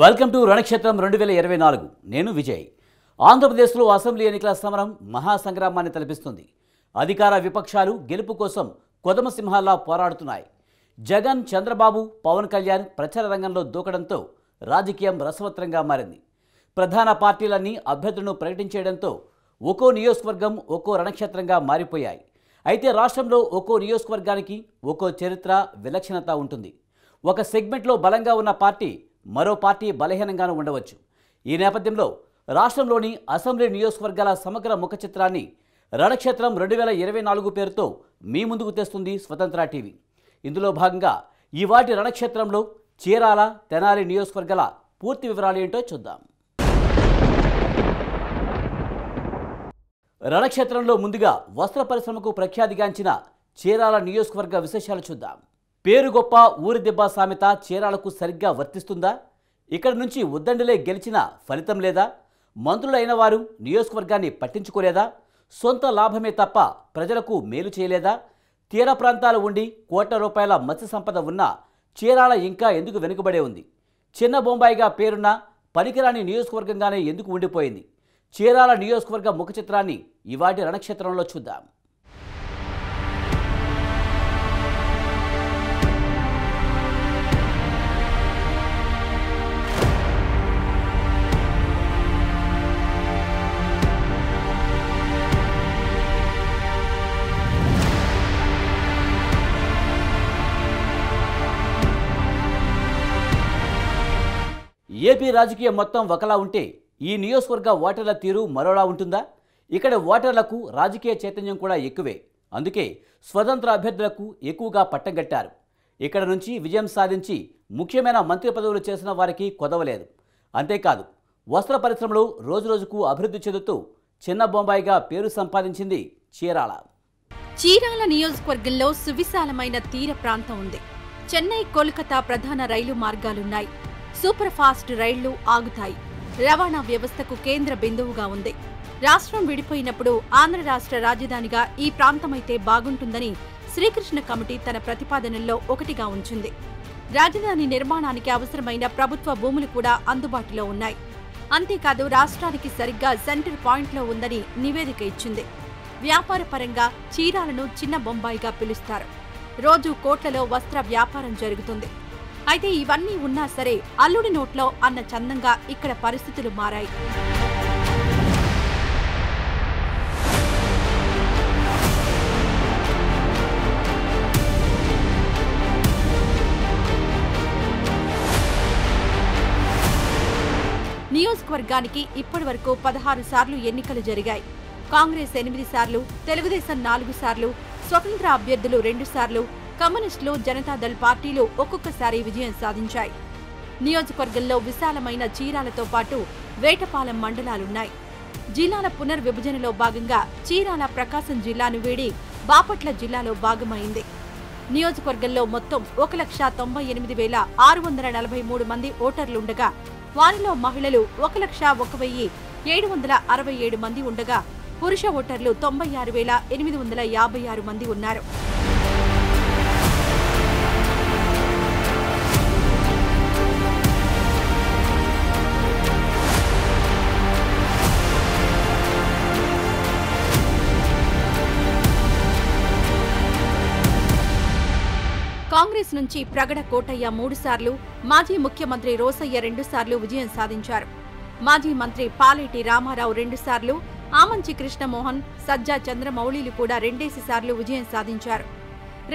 Welcome to రణక్షేత్రం 2024. నేను విజయ్. ఆంధ్రప్రదేశ్లో assembly ఎన్నికల సమరం మహాసంగ్రామాన్ని తలపిస్తుంది. అధికార విపక్షాలు గెలుపు కోసం కొదమసింహాల్లా పోరాడుతున్నాయి. జగన్, చంద్రబాబు, పవన్ కళ్యాణ్ ప్రచార రంగంలో దూకడంతో రాజకీయం రసవత్రంగా మారింది. ప్రధాన పార్టీలన్నీ అభ్యర్థులను ప్రకటించేయడంతో ఒక్కో నియోజకవర్గం ఒక్కో రణక్షేత్రంగా మారిపోయాయి. అయితే రాష్ట్రంలో ఒక్కో నియోజకవర్గానికి ఒక్కో చరిత్ర, విలక్షణత ఉంటుంది. ఒక సెగ్మెంట్లో బలంగా ఉన్న పార్టీ మరో పార్టీ బలహీనంగానూ ఉండవచ్చు. ఈ నేపథ్యంలో రాష్ట్రంలోని అసెంబ్లీ నియోజకవర్గాల సమగ్ర ముఖ చిత్రాన్ని రణక్షేత్రం 2024 పేరుతో మీ ముందుకు తెస్తుంది స్వతంత్ర టీవీ. ఇందులో భాగంగా ఈవాటి రణక్షేత్రంలో చీరాల, తెనాలి నియోజకవర్గాల పూర్తి వివరాలు ఏంటో చూద్దాం. రణక్షేత్రంలో ముందుగా వస్త్ర పరిశ్రమకు ప్రఖ్యాతిగాంచిన చీరాల నియోజకవర్గ విశేషాలు చూద్దాం. పేరు గొప్ప ఊరి దెబ్బ సామెత చీరాలకు సరిగ్గా వర్తిస్తుందా? ఇక్కడ నుంచి ఉద్దండులే గెలిచినా ఫలితం లేదా? మంత్రులైన వారు నియోజకవర్గాన్ని పట్టించుకోలేదా? సొంత లాభమే తప్ప ప్రజలకు మేలు చేయలేదా? తీర ప్రాంతాలు ఉండి కోట్ల రూపాయల మత్స్య సంపద ఉన్నా చీరాల ఇంకా ఎందుకు వెనుకబడే ఉంది? చిన్న బొంబాయిగా పేరున్న పనికిరాని నియోజకవర్గంగానే ఎందుకు ఉండిపోయింది? చీరాల నియోజకవర్గ ముఖ చిత్రాన్ని ఇవాటి రణక్షేత్రంలో చూద్దాం. ఏపీ రాజకీయం మొత్తం ఒకలా ఉంటే ఈ నియోజకవర్గ ఓటర్ల తీరు మరోలా ఉంటుందా? ఇక్కడ ఓటర్లకు రాజకీయ చైతన్యం కూడా ఎక్కువే. అందుకే స్వతంత్ర అభ్యర్థులకు ఎక్కువగా పట్టం కట్టారు. ఇక్కడ నుంచి విజయం సాధించి ముఖ్యమైన మంత్రి పదవులు చేసిన వారికి కొదవలేదు. అంతేకాదు, వస్త్ర పరిశ్రమలో రోజురోజుకు అభివృద్ధి చెందుతూ చిన్న బొంబాయిగా పేరు సంపాదించింది చీరాల. చీరాల నియోజకవర్గంలో సువిశాలమైన తీర ప్రాంతం ఉంది. చెన్నై, కోల్కతా ప్రధాన రైలు మార్గాలున్నాయి. సూపర్ ఫాస్ట్ రైళ్లు ఆగుతాయి. రవాణా వ్యవస్థకు కేంద్ర బిందువుగా ఉంది. రాష్ట్రం విడిపోయినప్పుడు ఆంధ్ర రాష్ట్ర రాజధానిగా ఈ ప్రాంతమైతే బాగుంటుందని శ్రీకృష్ణ కమిటీ తన ప్రతిపాదనల్లో ఒకటిగా ఉంచింది. రాజధాని నిర్మాణానికి అవసరమైన ప్రభుత్వ భూములు కూడా అందుబాటులో ఉన్నాయి. అంతేకాదు, రాష్ట్రానికి సరిగ్గా సెంటర్ పాయింట్లో ఉందని నివేదిక ఇచ్చింది. వ్యాపార పరంగా చీరాలను చిన్న బొంబాయిగా పిలుస్తారు. రోజు కోట్లలో వస్త్ర వ్యాపారం జరుగుతుంది. అయితే ఇవన్నీ ఉన్నా సరే అల్లుడి నోట్లో అన్న చందంగా ఇక్కడ పరిస్థితులు మారాయి. నియోజకవర్గానికి ఇప్పటి వరకు 16 సార్లు ఎన్నికలు జరిగాయి. కాంగ్రెస్ 8 సార్లు, తెలుగుదేశం 4 సార్లు, స్వతంత్ర అభ్యర్థులు 2 సార్లు, కమ్యూనిస్టులు, జనతాదళ్ పార్టీలు ఒక్కొక్కసారి విజయం సాధించాయి. నియోజకవర్గంలో విశాలమైన చీరాలతో పాటు వేటపాలెం మండలాలున్నాయి. జిల్లాల పునర్విభజనలో భాగంగా చీరాల ప్రకాశం జిల్లాను వీడి బాపట్ల జిల్లాలో భాగమైంది. నియోజకవర్గంలో మొత్తం 1,98,643 మంది ఓటర్లుండగా వారిలో మహిళలు 1,01,767 మంది ఉండగా పురుష ఓటర్లు 96,856 మంది ఉన్నారు. కాంగ్రెస్ నుంచి ప్రగడ కోటయ్య 3 సార్లు, మాజీ ముఖ్యమంత్రి రోసయ్య 2 సార్లు విజయం సాధించారు. మాజీ మంత్రి పాలేటి రామారావు 2 సార్లు, ఆమంచి కృష్ణమోహన్, సజ్జా చంద్రమౌళిలు కూడా 2 సార్లు విజయం సాధించారు.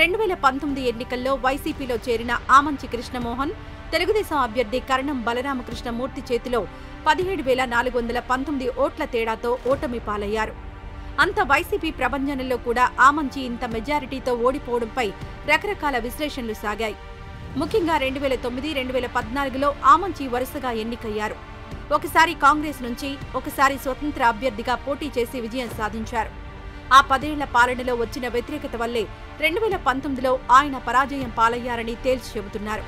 2019 ఎన్నికల్లో వైసీపీలో చేరిన ఆమంచి కృష్ణమోహన్ తెలుగుదేశం అభ్యర్థి కరణం బలరామకృష్ణమూర్తి చేతిలో 17,419 ఓట్ల తేడాతో ఓటమి పాలయ్యారు. అంత వైసీపీ ప్రభంజనంలో కూడా ఆమంచి ఇంత మెజారిటీతో ఓడిపోవడంపై రకరకాల విశ్లేషణలు సాగాయి. ముఖ్యంగా 2009, 2014లో ఆమంచి వరుసగా ఎన్నికయ్యారు. ఒకసారి కాంగ్రెస్ నుంచి, ఒకసారి స్వతంత్ర అభ్యర్థిగా పోటీ చేసి విజయం సాధించారు. ఆ 10 ఏళ్ల పాలనలో వచ్చిన వ్యతిరేకత వల్లే 2019లో ఆయన పరాజయం పాలయ్యారని తేల్చి చెబుతున్నారు.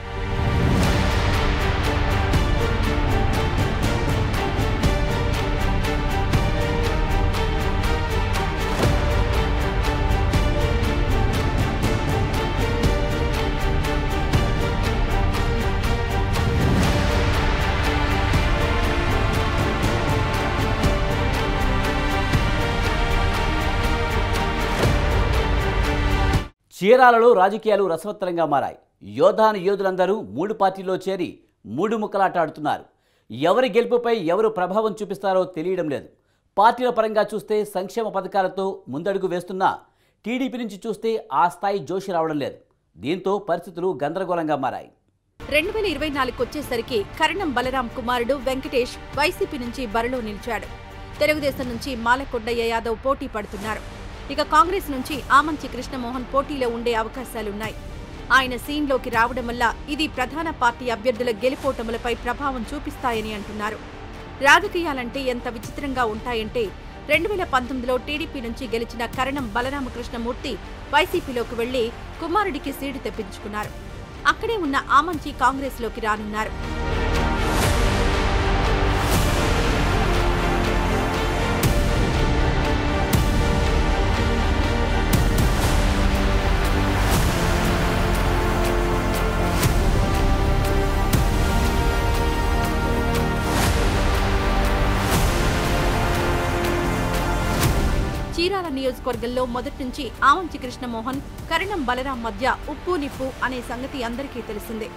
చీరాలలో రాజకీయాలు రసవత్తరంగా మారాయి. యోధాను యోధులందరూ 3 పార్టీల్లో చేరి 3 ముక్కలాట ఆడుతున్నారు. ఎవరి గెలుపుపై ఎవరు ప్రభావం చూపిస్తారో తెలియడం లేదు. పార్టీల పరంగా చూస్తే సంక్షేమ పథకాలతో ముందడుగు వేస్తున్నా టీడీపీ నుంచి చూస్తే ఆ స్థాయి జోషి రావడం లేదు. దీంతో పరిస్థితులు గందరగోళంగా మారాయి. 2024 వచ్చేసరికి కరణం బలరాం కుమారుడు వెంకటేష్ వైసీపీ నుంచి బరిలో నిలిచాడు. తెలుగుదేశం నుంచి మాలకొండయ్య యాదవ్ పోటీ పడుతున్నారు. ఇక కాంగ్రెస్ నుంచి ఆమంచి కృష్ణమోహన్ పోటీలో ఉండే అవకాశాలున్నాయి. ఆయన సీన్లోకి రావడం వల్ల ఇది ప్రధాన పార్టీ అభ్యర్థుల గెలుపోటములపై ప్రభావం చూపిస్తాయని అంటున్నారు. రాజకీయాలంటే ఎంత విచిత్రంగా ఉంటాయంటే 2019లో టీడీపీ నుంచి గెలిచిన కరణం బలరామకృష్ణమూర్తి వైసీపీలోకి వెళ్లి కుమారుడికి సీటు తెప్పించుకున్నారు. అక్కడే ఉన్న ఆమంచి కాంగ్రెస్లోకి రానున్నారు. చీరాల నియోజకవర్గంలో మొదటి నుంచి ఆమంచి కృష్ణమోహన్, కరణం బలరాం మధ్య ఉప్పు నిప్పు అనే సంగతి అందరికీ తెలిసిందే.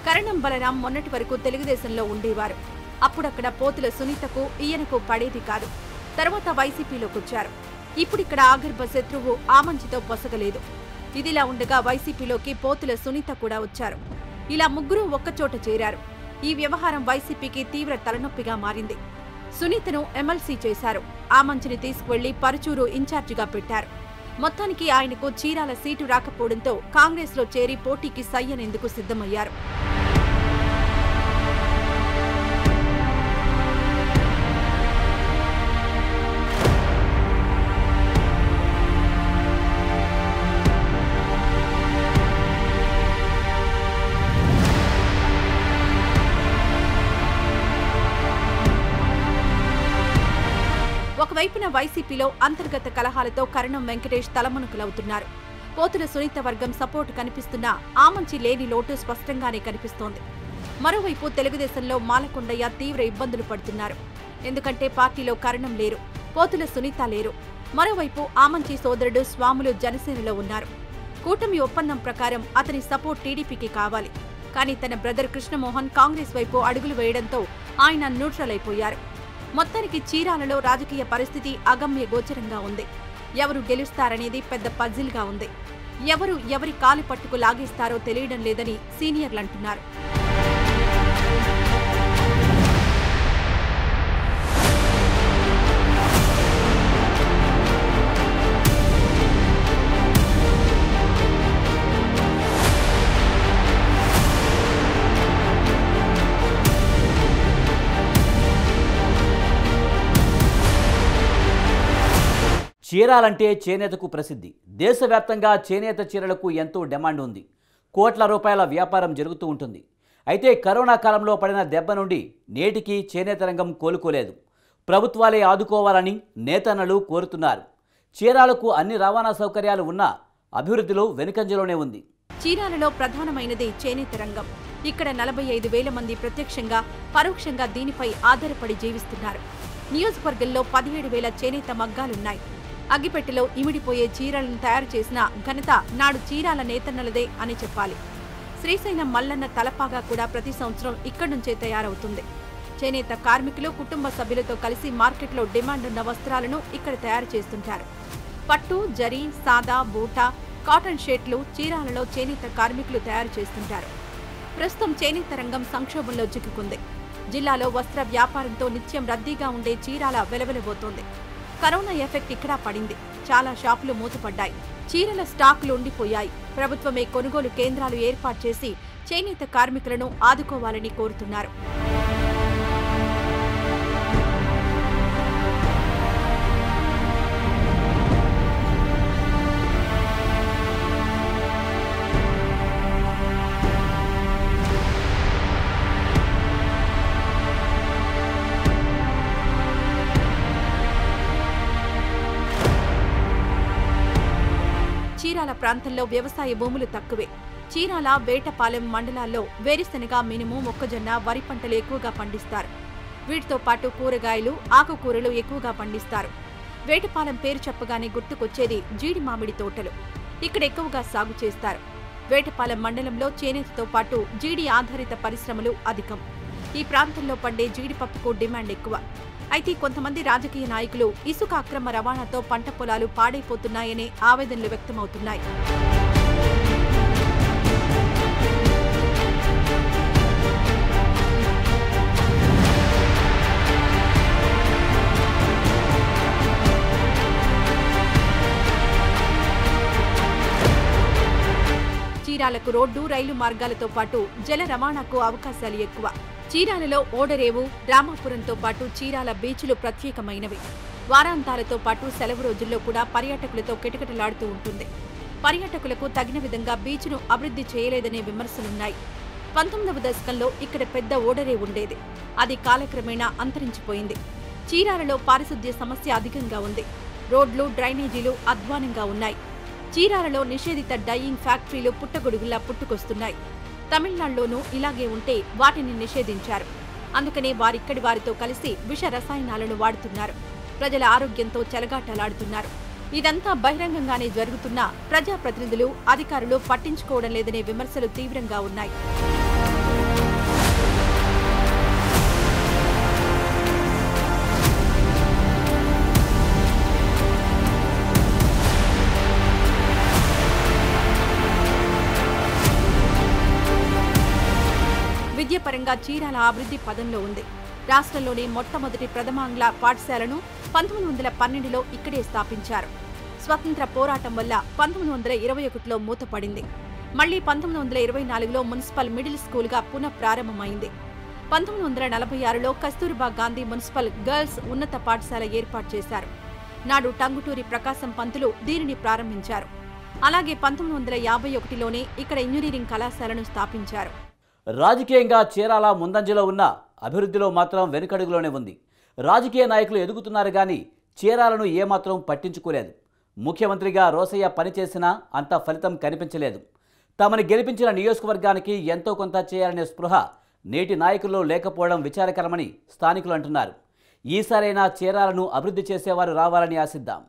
కరణం బలరాం మొన్నటి వరకు తెలుగుదేశంలో ఉండేవారు. అప్పుడక్కడ పోతుల సునీతకు ఈయనకు పడేది కాదు. తర్వాత వైసీపీలోకొచ్చారు. ఇప్పుడిక్కడ ఆగర్భ శత్రువు ఆమంచితో పొసగలేదు. ఇదిలా ఉండగా వైసీపీలోకి పోతుల సునీత కూడా వచ్చారు. ఇలా ముగ్గురు ఒక్కచోట చేరారు. ఈ వ్యవహారం వైసీపీకి తీవ్ర తలనొప్పిగా మారింది. సునీతను ఎమ్మెల్సీ చేశారు. ఆమంచిని తీసుకువెళ్లి పరుచూరు ఇన్ఛార్జిగా పెట్టారు. మొత్తానికి ఆయనకు చీరాల సీటు రాకపోవడంతో కాంగ్రెస్లో చేరి పోటీకి సయ్యనేందుకు సిద్ధమయ్యారు. ఒకవైపున వైసీపీలో అంతర్గత కలహాలతో కరణం వెంకటేష్ తలమునకలవుతున్నారు. పోతుల సునీత వర్గం సపోర్టు కనిపిస్తున్నా ఆమంచి లేని లోటు స్పష్టంగానే కనిపిస్తోంది. మరోవైపు తెలుగుదేశంలో మాలకొండయ్య తీవ్ర ఇబ్బందులు పడుతున్నారు. ఎందుకంటే పార్టీలో కరణం లేరు, పోతుల సునీత లేరు. మరోవైపు ఆమంచి సోదరుడు స్వాములు జనసేనలో ఉన్నారు. కూటమి ఒప్పందం ప్రకారం అతని సపోర్ట్ టీడీపీకి కావాలి. కానీ తన బ్రదర్ కృష్ణమోహన్ కాంగ్రెస్ వైపు అడుగులు వేయడంతో ఆయన న్యూట్రల్ అయిపోయారు. మొత్తానికి చీరాలలో రాజకీయ పరిస్థితి అగమ్య గోచరంగా ఉంది. ఎవరు గెలుస్తారనేది పెద్ద పజిల్గా ఉంది. ఎవరు ఎవరి కాలి పట్టుకు లాగేస్తారో తెలియడం లేదని సీనియర్లు అంటున్నారు. చీరాలంటే చేనేతకు ప్రసిద్ధి. దేశవ్యాప్తంగా చేనేత చీరలకు ఎంతో డిమాండ్ ఉంది. కోట్ల రూపాయల వ్యాపారం జరుగుతూ ఉంటుంది. అయితే కరోనా కాలంలో పడిన దెబ్బ నుండి నేటికి చేనేత రంగం కోలుకోలేదు. ప్రభుత్వాలే ఆదుకోవాలని నేతన్నలు కోరుతున్నారు. చీరాలకు అన్ని రవాణా సౌకర్యాలు ఉన్నా అభివృద్ధిలో వెనుకంజలోనే ఉంది. చీరాలలో ప్రధానమైనది చేనేత రంగం. ఇక్కడ 45,000 మంది ప్రత్యక్షంగా పరోక్షంగా దీనిపై ఆధారపడి జీవిస్తున్నారు. నియోజకవర్గంలో 17,000 చేనేత మగ్గాలున్నాయి. అగ్గిపెట్టెలో ఇమిడిపోయే చీరలను తయారు చేసిన ఘనత నాడు చీరాల నేతన్నలదే అని చెప్పాలి. శ్రీశైలం మల్లన్న తలపాగా కూడా ప్రతి సంవత్సరం ఇక్కడి నుంచే తయారవుతుంది. చేనేత కార్మికులు కుటుంబ సభ్యులతో కలిసి మార్కెట్లో డిమాండ్ ఉన్న వస్త్రాలను ఇక్కడ తయారు చేస్తుంటారు. పట్టు, జరీ, సాదా, బూటా, కాటన్ షర్ట్లు చీరాలలో చేనేత కార్మికులు తయారు చేస్తుంటారు. ప్రస్తుతం చేనేత రంగం సంక్షోభంలో చిక్కుకుంది. జిల్లాలో వస్త్ర వ్యాపారంతో నిత్యం రద్దీగా ఉండే చీరాల వెలవెలబోతోంది. కరోనా ఎఫెక్ట్ ఇక్కడ పడింది. చాలా షాపులు మూతపడ్డాయి. చీరల స్టాకులు ఉండిపోయాయి. ప్రభుత్వమే కొనుగోలు కేంద్రాలు ఏర్పాటు చేసి చేనేత కార్మికులను ఆదుకోవాలని కోరుతున్నారు. చీరాల ప్రాంతంలో వ్యవసాయ భూములు తక్కువే. చీరాల, వేటపాలెం మండలాల్లో వేరుశెనగ, మినుము, మొక్కజొన్న, వరి పంటలు ఎక్కువగా పండిస్తారు. వీటితో పాటు కూరగాయలు, ఆకుకూరలు ఎక్కువగా పండిస్తారు. వేటపాలెం పేరు చెప్పగానే గుర్తుకొచ్చేది జీడి మామిడి తోటలు. ఇక్కడ ఎక్కువగా సాగు చేస్తారు. వేటపాలెం మండలంలో చేనేతతో పాటు జీడి ఆధారిత పరిశ్రమలు అధికం. ఈ ప్రాంతంలో పండే జీడిపప్పుకు డిమాండ్ ఎక్కువ. అయితే కొంతమంది రాజకీయ నాయకులు ఇసుక అక్రమ రవాణాతో పంట పొలాలు పాడైపోతున్నాయనే ఆవేదనలు వ్యక్తమవుతున్నాయి. చీరాలకు రోడ్డు, రైలు మార్గాలతో పాటు జల రవాణాకు అవకాశాలు ఎక్కువ. చీరాలలో ఓడరేవు, రామాపురంతో పాటు చీరాల బీచ్లు ప్రత్యేకమైనవి. వారాంతాలతో పాటు సెలవు రోజుల్లో కూడా పర్యాటకులతో కిటకిటలాడుతూ ఉంటుంది. పర్యాటకులకు తగిన విధంగా బీచ్ను అభివృద్ధి చేయలేదనే విమర్శలున్నాయి. 19వ దశకంలో ఇక్కడ పెద్ద ఓడరేవు ఉండేది. అది కాలక్రమేణా అంతరించిపోయింది. చీరాలలో పారిశుద్ధ్య సమస్య అధికంగా ఉంది. రోడ్లు, డ్రైనేజీలు అధ్వానంగా ఉన్నాయి. చీరాలలో నిషేధిత డైయింగ్ ఫ్యాక్టరీలు పుట్టగొడుగులా పుట్టుకొస్తున్నాయి. తమిళనాడులోనూ ఇలాగే ఉంటే వాటిని నిషేధించారు. అందుకనే వారిక్కడి వారితో కలిసి విష రసాయనాలను వాడుతున్నారు. ప్రజల ఆరోగ్యంతో చెలగాటలాడుతున్నారు. ఇదంతా బహిరంగంగానే జరుగుతున్నా ప్రజాప్రతినిధులు, అధికారులు పట్టించుకోవడం లేదనే విమర్శలు తీవ్రంగా ఉన్నాయి. విద్యాపరంగా చీరాల అభివృద్ధి పదంలో ఉంది. రాష్ట్రంలోనే మొట్టమొదటి ప్రథమాంగ్ల పాఠశాలను 1912లో ఇక్కడే స్థాపించారు. స్వతంత్ర పోరాటం వల్ల 1921లో మూతపడింది. మళ్లీ 1924లో మున్సిపల్ మిడిల్ స్కూల్గా పునఃప్రారంభమైంది. 1946లో కస్తూర్బా గాంధీ మున్సిపల్ గర్ల్స్ ఉన్నత పాఠశాల ఏర్పాటు చేశారు. నాడు టంగుటూరి ప్రకాశం పంతులు దీనిని ప్రారంభించారు. అలాగే 1951లోనే ఇక్కడ ఇంజనీరింగ్ కళాశాలను స్థాపించారు. రాజకీయంగా చీరాల ముందంజలో ఉన్న అభివృద్ధిలో మాత్రం వెనుకడుగులోనే ఉంది. రాజకీయ నాయకులు ఎదుగుతున్నారు కానీ చీరాలను ఏమాత్రం పట్టించుకోలేదు. ముఖ్యమంత్రిగా రోసయ్య పనిచేసినా అంత ఫలితం కనిపించలేదు. తమని గెలిపించిన నియోజకవర్గానికి ఎంతో కొంత చేయాలనే స్పృహ నేటి నాయకుల్లో లేకపోవడం విచారకరమని స్థానికులు అంటున్నారు. ఈసారైనా చీరాలను అభివృద్ధి చేసేవారు రావాలని ఆశిద్దాం.